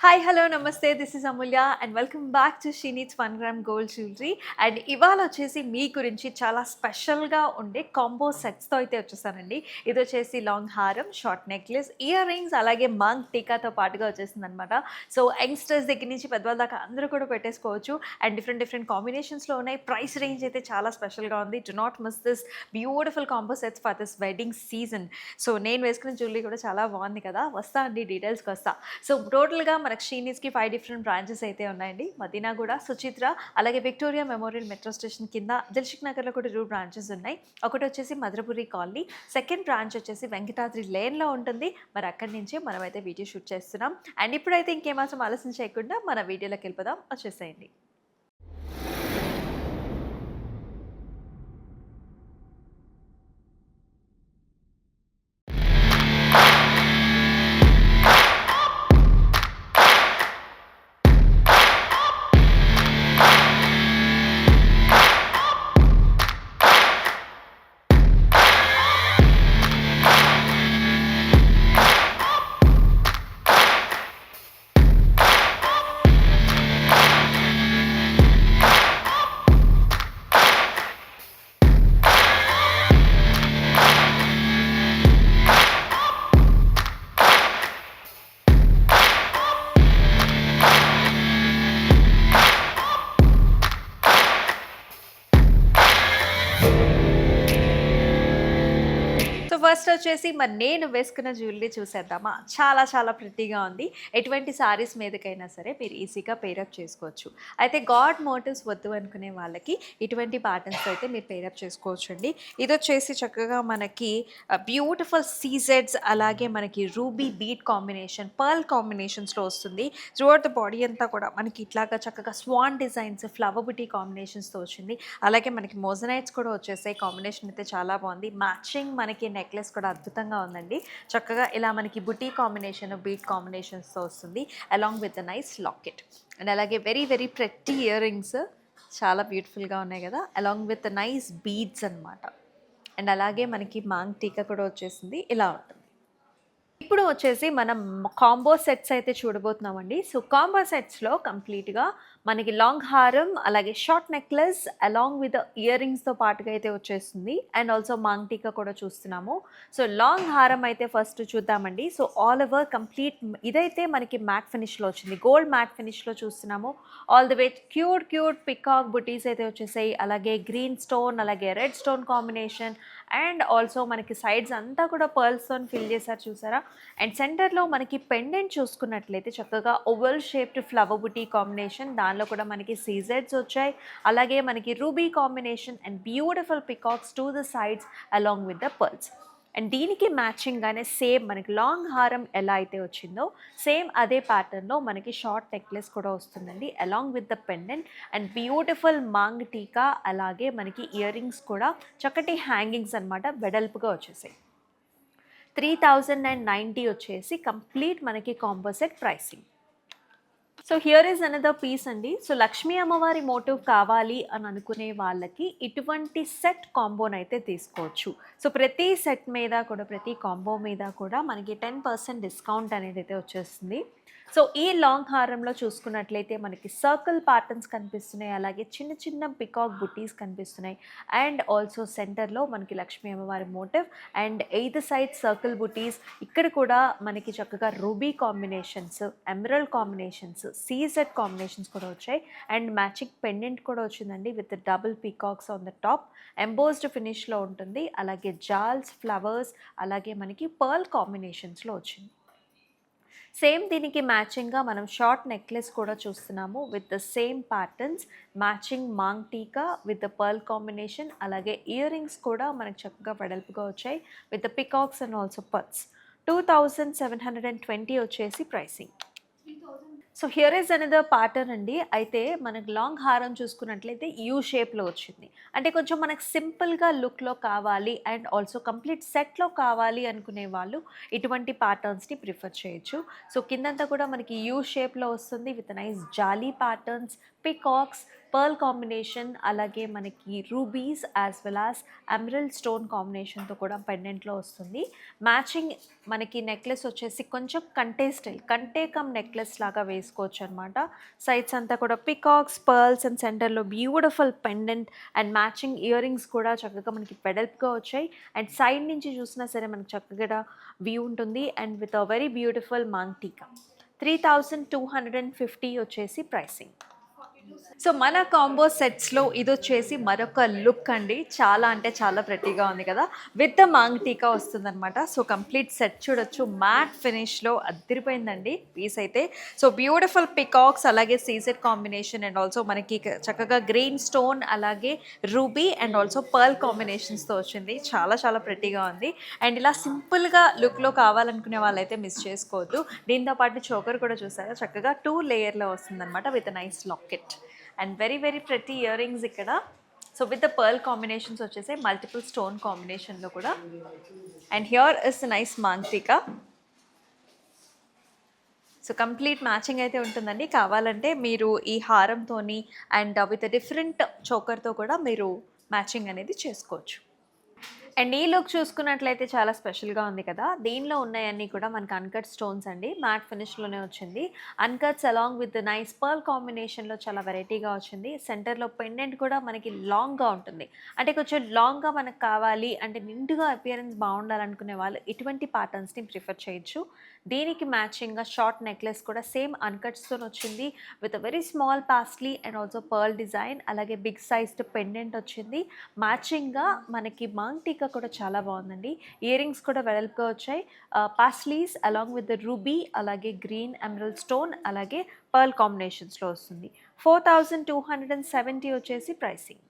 Hi hello నమస్తే this is Amulya and welcome back to she needs 1 gram gold jewellery. And ఇవాళ వచ్చేసి మీ గురించి చాలా స్పెషల్గా ఉండే కాంబో సెట్స్తో అయితే వచ్చేసానండి. ఇది వచ్చేసి లాంగ్ హారం, షార్ట్ నెక్లెస్, ఇయర్ రింగ్స్, అలాగే మాంగ్ టీకాతో పాటుగా వచ్చేసింది అనమాట. సో యంగ్స్టర్స్ దగ్గర నుంచి పెద్దవాళ్ళ దాకా అందరూ కూడా పెట్టేసుకోవచ్చు. అండ్ డిఫరెంట్ డిఫరెంట్ కాంబినేషన్స్లో ఉన్నాయి. ప్రైస్ రేంజ్ అయితే చాలా స్పెషల్గా ఉంది. Do not miss this beautiful combo sets for this wedding season. So నేను వేసుకున్న జ్యువెలరీ కూడా చాలా బాగుంది కదా, వస్తా అండి డీటెయిల్స్కి వస్తా. సో టోటల్గా మనకు శ్రీనిస్కి 5 డిఫరెంట్ బ్రాంచెస్ అయితే ఉన్నాయండి. మదీనాగూడ, సుచిత్ర, అలాగే విక్టోరియా మెమోరియల్ మెట్రో స్టేషన్ కింద దిల్షుక్ నగర్లో కూడా 2 బ్రాంచెస్ ఉన్నాయి. ఒకటి వచ్చేసి మధురపురి కాలనీ, సెకండ్ బ్రాంచ్ వచ్చేసి వెంకటాద్రి లేన్లో ఉంటుంది. మరి అక్కడి నుంచే మనమైతే వీడియో షూట్ చేస్తున్నాం. అండ్ ఇప్పుడైతే ఇంకేమాత్రం ఆలస్యం చేయకుండా మన వీడియోలోకి వెళ్ళిపోదాం, వచ్చేసేయండి. సో ఫస్ట్ వచ్చేసి మరి నేను వేసుకున్న జ్యువెలరీ చూసేద్దామా. చాలా చాలా ప్రిటీగా ఉంది. ఎటువంటి సారీస్ మీదకైనా సరే మీరు ఈజీగా పేరప్ చేసుకోవచ్చు. అయితే గాడ్ మోటివ్స్ వద్దు అనుకునే వాళ్ళకి ఇటువంటి ప్యాటర్న్స్ అయితే మీరు పేరప్ చేసుకోవచ్చు అండి. ఇది వచ్చేసి చక్కగా మనకి బ్యూటిఫుల్ సీజెడ్స్, అలాగే మనకి రూబీ బీట్ కాంబినేషన్, పర్ల్ కాంబినేషన్స్లో వస్తుంది. త్రూఅవుట్ ద బాడీ అంతా కూడా మనకి ఇట్లాగా చక్కగా స్వాన్ డిజైన్స్, ఫ్లవర్ బుటీ కాంబినేషన్స్తో వచ్చింది. అలాగే మనకి మోజనైట్స్ కూడా వచ్చేసాయి. కాంబినేషన్ అయితే చాలా బాగుంది. మ్యాచింగ్ మనకి నెక్లెస్ కూడా అద్భుతంగా ఉందండి. చక్కగా ఇలా మనకి బుటీ కాంబినేషన్, బీట్ కాంబినేషన్స్తో వస్తుంది, along with nice locket. And అలాగే very very pretty earrings చాలా బ్యూటిఫుల్గా ఉన్నాయి కదా, అలాంగ్ విత్ నైస్ బీడ్స్ అనమాట. అండ్ అలాగే మనకి మాంగ్ టీకా కూడా వచ్చేసింది, ఇలా ఉంటుంది. ఇప్పుడు వచ్చేసి మనం కాంబో సెట్స్ అయితే చూడబోతున్నామండి. సో కాంబో సెట్స్లో కంప్లీట్గా మనకి లాంగ్ హారం, అలాగే షార్ట్ నెక్లెస్, అలాంగ్ విత్ ఇయర్ రింగ్స్తో పాటుగా అయితే వచ్చేస్తుంది. అండ్ ఆల్సో మాంగ్ టీకా కూడా చూస్తున్నాము. సో లాంగ్ హారం అయితే ఫస్ట్ చూద్దామండి. సో ఆల్ ఓవర్ కంప్లీట్ ఇదైతే మనకి మ్యాట్ ఫినిష్లో వచ్చింది, గోల్డ్ మ్యాట్ ఫినిష్లో చూస్తున్నాము. All the way cute cute peacock బుటీస్ అయితే వచ్చేసాయి. అలాగే గ్రీన్ స్టోన్, అలాగే red stone combination, and also మనకి సైడ్స్ అంతా కూడా పర్ల్స్తో ఫిల్ చేశారు చూసారా. అండ్ సెంటర్లో మనకి పెండెంట్ చూసుకున్నట్లయితే చక్కగా ఓవల్ షేప్డ్ ఫ్లవర్ బుటీ కాంబినేషన్, దానిలో కూడా మనకి సీజెడ్స్ వచ్చాయి. అలాగే మనకి ruby combination and beautiful peacocks to the sides along with the pearls. And దీనికి మ్యాచింగ్గానే సేమ్ మనకి లాంగ్ హారం ఎలా అయితే వచ్చిందో సేమ్ అదే ప్యాటర్న్లో మనకి షార్ట్ నెక్లెస్ కూడా వస్తుందండి, along with the pendant and beautiful maang tikka. అలాగే మనకి ఇయర్ రింగ్స్ కూడా చక్కటి హ్యాంగింగ్స్ అనమాట, వెడల్పుగా వచ్చేసాయి. 3090 వచ్చేసి కంప్లీట్ మనకి combo set pricing. So here is another piece అండి. సో లక్ష్మీ అమ్మవారి మోటివ్ కావాలి అని అనుకునే వాళ్ళకి ఇటువంటి సెట్ కాంబోనైతే తీసుకోవచ్చు. సో ప్రతి సెట్ మీద కూడా, ప్రతి కాంబో మీద కూడా మనకి 10% డిస్కౌంట్ అనేది అయితే వచ్చేస్తుంది. సో ఈ లాంగ్ హారంలో చూసుకున్నట్లయితే మనకి సర్కిల్ ప్యాటర్న్స్ కనిపిస్తున్నాయి, అలాగే చిన్న చిన్న పికాక్ బుటీస్ కనిపిస్తున్నాయి. అండ్ ఆల్సో సెంటర్లో మనకి లక్ష్మీ అమ్మవారి motif and eighth side circle బుటీస్. ఇక్కడ కూడా మనకి చక్కగా ruby combinations, emerald combinations, CZ combinations కూడా వచ్చాయి. అండ్ మ్యాచింగ్ పెండెంట్ కూడా వచ్చిందండి with double peacocks on the top, embossed ఫినిష్లో ఉంటుంది. అలాగే జాల్స్, ఫ్లవర్స్, అలాగే మనకి పర్ల్ కాంబినేషన్స్లో వచ్చింది. సేమ్ దీనికి మ్యాచింగ్గా మనం షార్ట్ నెక్లెస్ కూడా చూస్తున్నాము with the same patterns, matching maang tikka with the pearl combination. అలాగే ఇయర్ రింగ్స్ కూడా మనకు చక్కగా వెడల్పుగా వచ్చాయి with the peacocks and also pearls. 2720 వచ్చేసి pricing. So here is another pattern అండి. అయితే మనకు లాంగ్ హారం చూసుకున్నట్లయితే యూ షేప్లో వచ్చింది. అంటే కొంచెం మనకు సింపుల్గా లుక్లో కావాలి అండ్ ఆల్సో కంప్లీట్ సెట్లో కావాలి అనుకునే వాళ్ళు ఇటువంటి ప్యాటర్న్స్ని ప్రిఫర్ చేయొచ్చు. సో కిందంతా కూడా మనకి యూ షేప్లో వస్తుంది with nice jolly patterns, peacocks, pearl combination, అలాగే మనకి rubies as well as emerald stone కాంబినేషన్తో కూడా పెండెంట్లో వస్తుంది. మ్యాచింగ్ మనకి నెక్లెస్ వచ్చేసి కొంచెం కంటే స్టైల్, కంటే కమ్ నెక్లెస్ లాగా వేసుకోవచ్చు అనమాట. సైడ్స్ అంతా కూడా పికాక్స్, పర్ల్స్ అండ్ సెంటర్లో beautiful pendant and matching earrings కూడా చక్కగా మనకి వెడల్పుగా వచ్చాయి. అండ్ సైడ్ నుంచి చూసినా సరే మనకి చక్కగా వ్యూ ఉంటుంది. And with a very beautiful maang tikka. 3250 వచ్చేసి ప్రైసింగ్. సో మన కాంబో సెట్స్లో ఇది వచ్చేసి మరొక లుక్ అండి. చాలా అంటే చాలా ప్రెట్టీగా ఉంది కదా, విత్ ద మాంగ్ టీకా వస్తుందన్నమాట. సో కంప్లీట్ సెట్ చూడొచ్చు, మ్యాట్ ఫినిష్లో అద్దరిపోయిందండి పీస్ అయితే. సో బ్యూటిఫుల్ పికాక్స్, అలాగే సీజెడ్ కాంబినేషన్ అండ్ ఆల్సో మనకి చక్కగా గ్రీన్ స్టోన్, అలాగే రూబీ అండ్ ఆల్సో పర్ల్ కాంబినేషన్స్తో వచ్చింది. చాలా చాలా ప్రెట్టీగా ఉంది. అండ్ ఇలా సింపుల్గా లుక్లో కావాలనుకునే వాళ్ళైతే మిస్ చేసుకోవద్దు. దీంతో పాటు చోకర్ కూడా చూసారా, చక్కగా 2 లేయర్లో వస్తుందన్నమాట with nice locket and very very pretty ear rings ఇక్కడ. So with the pearl combinations వచ్చేసి మల్టిపుల్ స్టోన్ కాంబినేషన్లో కూడా. And here is nice maangtikka. So complete matching అయితే ఉంటుందండి. కావాలంటే మీరు ఈ హారంతోని అండ్ విత్ డిఫరెంట్ చోకర్తో కూడా మీరు మ్యాచింగ్ అనేది చేసుకోవచ్చు. అండ్ ఈ లుక్ చూసుకున్నట్లయితే చాలా స్పెషల్గా ఉంది కదా. దీనిలో ఉన్నాయన్నీ కూడా మనకి అన్కట్ స్టోన్స్ అండి, మ్యాట్ ఫినిష్లోనే వచ్చింది. అన్కట్స్ అలాంగ్ విత్ నైస్ పర్ల్ కాంబినేషన్లో చాలా వెరైటీగా వచ్చింది. సెంటర్లో పెండెంట్ కూడా మనకి లాంగ్గా ఉంటుంది. అంటే కొంచెం లాంగ్గా మనకు కావాలి అంటే నిండుగా అపియరెన్స్ బాగుండాలనుకునే వాళ్ళు ఇటువంటి ప్యాటర్న్స్ని ప్రిఫర్ చేయొచ్చు. దీనికి మ్యాచింగ్గా షార్ట్ నెక్లెస్ కూడా సేమ్ అన్కట్స్తో వచ్చింది with a very small paisley and also pearl design, అలాగే బిగ్ సైజ్డ్ పెండెంట్ వచ్చింది. మ్యాచింగ్గా మనకి మాంగ్ టీకా కూడా చాలా బాగుందండి. ఇయర్ రింగ్స్ కూడా వెడల్పుగా వచ్చాయి. Paisleys along with the ruby, అలాగే గ్రీన్ ఎమరల్డ్ స్టోన్, అలాగే పర్ల్ కాంబినేషన్స్లో వస్తుంది. 4270 వచ్చేసి ప్రైసింగ్.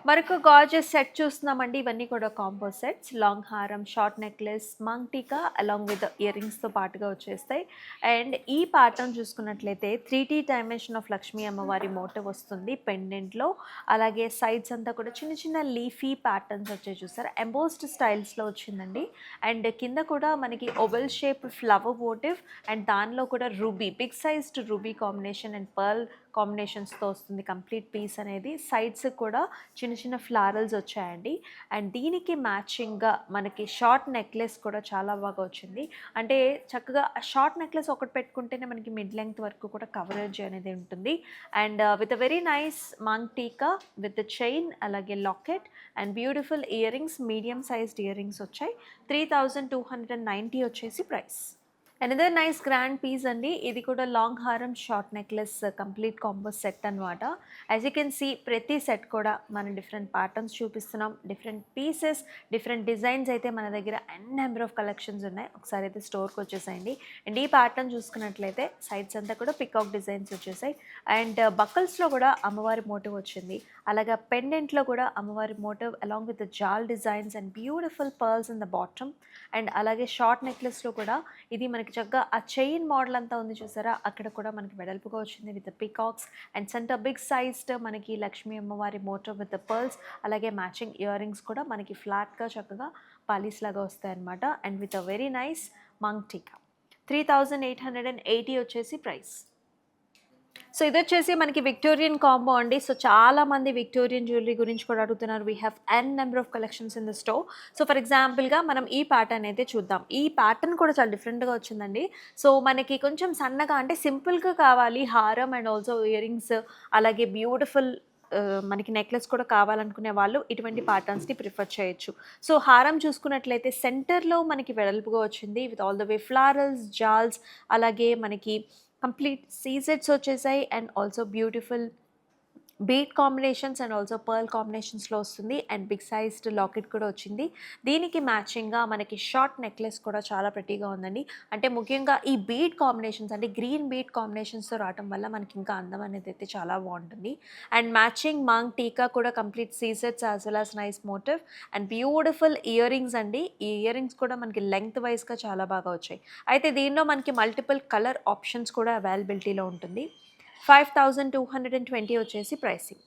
మరొక గార్జియస్ సెట్ చూస్తున్నామండి. ఇవన్నీ కూడా కాంబో సెట్స్. లాంగ్ హారం, షార్ట్ నెక్లెస్, మాంగ్ టీకా అలాంగ్ విత్ ఇయర్ రింగ్స్తో పాటుగా వచ్చేస్తాయి. అండ్ ఈ ప్యాటర్న్ చూసుకున్నట్లయితే 3D డైమెన్షన్ ఆఫ్ లక్ష్మీ అమ్మవారి మోటివ్ వస్తుంది పెండెంట్లో. అలాగే సైడ్స్ అంతా కూడా చిన్న చిన్న లీఫీ ప్యాటర్న్స్ వచ్చాయి చూసారా, ఎంబోస్డ్ స్టైల్స్లో వచ్చిందండి. అండ్ కింద కూడా మనకి oval shape flower motif and దానిలో కూడా ruby, big sized ruby combination and pearl కాంబినేషన్స్తో వస్తుంది కంప్లీట్ పీస్ అనేది. సైడ్స్ కూడా చిన్న చిన్న ఫ్లారల్స్ వచ్చాయండి. అండ్ దీనికి మ్యాచింగ్గా మనకి షార్ట్ నెక్లెస్ కూడా చాలా బాగా వచ్చింది. అంటే చక్కగా షార్ట్ నెక్లెస్ ఒకటి పెట్టుకుంటేనే మనకి మిడ్ లెంగ్త్ వరకు కూడా కవరేజ్ అనేది ఉంటుంది. And with a very nice maang tikka with chain, అలాగే locket and beautiful ear rings, medium sized earrings వచ్చాయి. 3290 వచ్చేసి price. Another nice grand piece అండి. ఇది కూడా లాంగ్ హారం, short necklace complete combo set అనమాట. యాజ్ యూ కెన్ సీ ప్రతి set కూడా మనం డిఫరెంట్ ప్యాటర్న్స్ చూపిస్తున్నాం, డిఫరెంట్ పీసెస్, డిఫరెంట్ డిజైన్స్ అయితే మన దగ్గర నెంబర్ ఆఫ్ కలెక్షన్స్ ఉన్నాయి. ఒకసారి అయితే స్టోర్కి వచ్చేసాయండి. అండ్ ఈ ప్యాటర్న్ చూసుకున్నట్లయితే సైడ్స్ అంతా కూడా పికాక్ డిజైన్స్ వచ్చేసాయి. అండ్ బకల్స్లో కూడా అమ్మవారి మోటివ్ వచ్చింది. అలాగే పెండెంట్లో కూడా అమ్మవారి మోటివ్ అలాంగ్ విత్ జాల్ designs and beautiful pearls in the bottom. And అలాగే షార్ట్ నెక్లెస్లో కూడా ఇది మనకి చక్కగా ఆ చైన్ మోడల్ అంతా ఉంది చూసారా, అక్కడ కూడా మనకి వెడల్పుగా వచ్చింది with peacocks and centre big sized మనకి లక్ష్మీ అమ్మవారి మోటివ్ విత్ పర్ల్స్, అలాగే మ్యాచింగ్ ఇయర్ రింగ్స్ కూడా మనకి ఫ్లాట్గా చక్కగా పాలీస్ లాగా వస్తాయి అనమాట. And with a very nice maang tikka. 3880 వచ్చేసి ప్రైస్. సో ఇది వచ్చేసి మనకి విక్టోరియన్ కాంబో అండి. సో చాలా మంది విక్టోరియన్ జ్యువెలరీ గురించి కూడా అడుగుతున్నారు. We have number of collections in the store. So for ఎగ్జాంపుల్గా మనం ఈ ప్యాటర్న్ అయితే చూద్దాం. ఈ ప్యాటర్న్ కూడా చాలా డిఫరెంట్గా వచ్చిందండి. సో మనకి కొంచెం సన్నగా అంటే సింపుల్గా కావాలి హారం అండ్ ఆల్సో ఇయర్ రింగ్స్, అలాగే బ్యూటిఫుల్ మనకి నెక్లెస్ కూడా కావాలనుకునే వాళ్ళు ఇటువంటి ప్యాటర్న్స్ని ప్రిఫర్ చేయొచ్చు. సో హారం చూసుకున్నట్లయితే సెంటర్లో మనకి వెడల్పుగా వచ్చింది with all the way florals, జాల్స్, అలాగే మనకి కంప్లీట్ సీజెట్స్ వచ్చేసాయి and also beautiful bead combinations and also pearl కాంబినేషన్స్లో వస్తుంది. అండ్ బిగ్ సైజ్డ్ లాకెట్ కూడా వచ్చింది. దీనికి మ్యాచింగ్గా మనకి షార్ట్ నెక్లెస్ కూడా చాలా ప్రెటీగా ఉందండి. అంటే ముఖ్యంగా ఈ బీట్ కాంబినేషన్స్ అంటే గ్రీన్ బీట్ కాంబినేషన్స్తో రావడం వల్ల మనకి ఇంకా అందం అనేది అయితే చాలా బాగుంటుంది. అండ్ మ్యాచింగ్ మాంగ్ టీకా కూడా కంప్లీట్ సీజెట్స్ as well as nice motif and beautiful year rings అండి. ఈ ఇయర్ రింగ్స్ కూడా మనకి లెంగ్త్ వైజ్గా చాలా బాగా వచ్చాయి. అయితే దీనిలో మనకి మల్టిపుల్ కలర్ ఆప్షన్స్ కూడా అవైలబిలిటీలో ఉంటుంది. 5220 వచ్చేసి ప్రైసింగ్.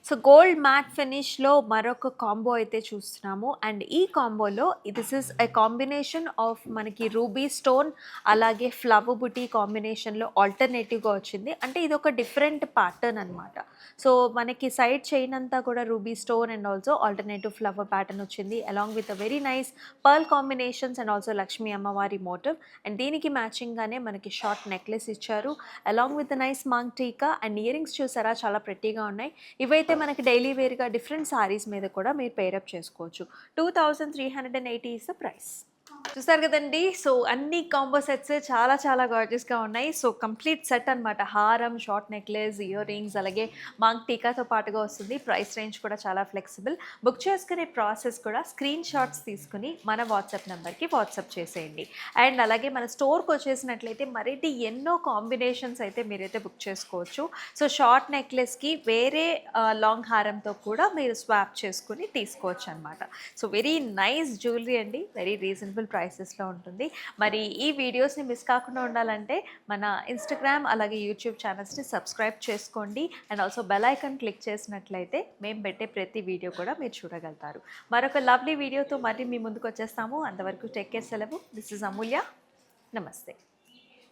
సో గోల్డ్ మ్యాట్ ఫినిష్‌లో మరొక కాంబో అయితే చూస్తున్నాము. అండ్ ఈ కాంబోలో this is a combination of మనకి రూబీ స్టోన్ అలాగే ఫ్లవర్ బుటీ కాంబినేషన్‌లో ఆల్టర్‌నేటివ్‌గా వచ్చింది. అంటే ఇదొక డిఫరెంట్ ప్యాటర్న్ అనమాట. సో మనకి సైడ్ చైన్ అంతా కూడా ruby stone and also alternative flower pattern వచ్చింది. Along with a very nice pearl combinations and also Lakshmi అమ్మవారి మోటివ్. అండ్ దీనికి మ్యాచింగ్‌గానే మనకి షార్ట్ నెక్లెస్ ఇచ్చారు. అలాంగ్ విత్ నైస్ మాంగ్ టీకా అండ్ ఇయరింగ్స్ చూసారా చాలా ప్రెట్టీగా ఉన్నాయి. ఇవైతే మనకి డైలీ వేర్‌గా డిఫరెంట్ సారీస్ మీద కూడా మీరు పెయిరప్ చేసుకోవచ్చు. 2380 ఈస్ ద ప్రైస్. చూసారు కదండీ! సో, అన్ని కాంబో సెట్స్ చాలా చాలా గార్జియస్‌గా ఉన్నాయి. సో, కంప్లీట్ సెట్ అనమాట. హారం, షార్ట్ నెక్లెస్, ఇయర్ రింగ్స్ అలాగే మాంగ్ టీకాతో పాటుగా వస్తుంది. ప్రైస్ రేంజ్ కూడా చాలా ఫ్లెక్సిబుల్. బుక్ చేసుకునే ప్రాసెస్ కూడా స్క్రీన్ షాట్స్ తీసుకొని మన వాట్సాప్ నెంబర్‌కి వాట్సాప్ చేసేయండి. అండ్ అలాగే మన స్టోర్‌కొచ్చేసినట్లయితే మరిన్ని ఎన్నో కాంబినేషన్స్ అయితే మీరైతే బుక్ చేసుకోవచ్చు. సో, షార్ట్ నెక్లెస్‌కి వేరే లాంగ్ హారంతో కూడా మీరు స్వాప్ చేసుకొని తీసుకోవచ్చనమాట. సో, వెరీ నైస్ జ్యువెలరీ అండి. వెరీ రీజనబుల్ ప్రైసెస్‌లో ఉంటుంది. మరి ఈ వీడియోస్‌ని మిస్ కాకుండా ఉండాలంటే మన ఇన్‌స్టాగ్రామ్ అలాగే యూట్యూబ్ ఛానల్స్‌ని సబ్స్క్రైబ్ చేసుకోండి. And also bell icon click చేసినట్లయితే మేము పెట్టే ప్రతి వీడియో కూడా మీరు చూడగలుగుతారు. మరొక లవ్లీ వీడియోతో మళ్ళీ మీ ముందుకు వచ్చేస్తాము. అంతవరకు టేక్ కేర్, సెలవు. దిస్ ఇస్ అమూల్య. నమస్తే.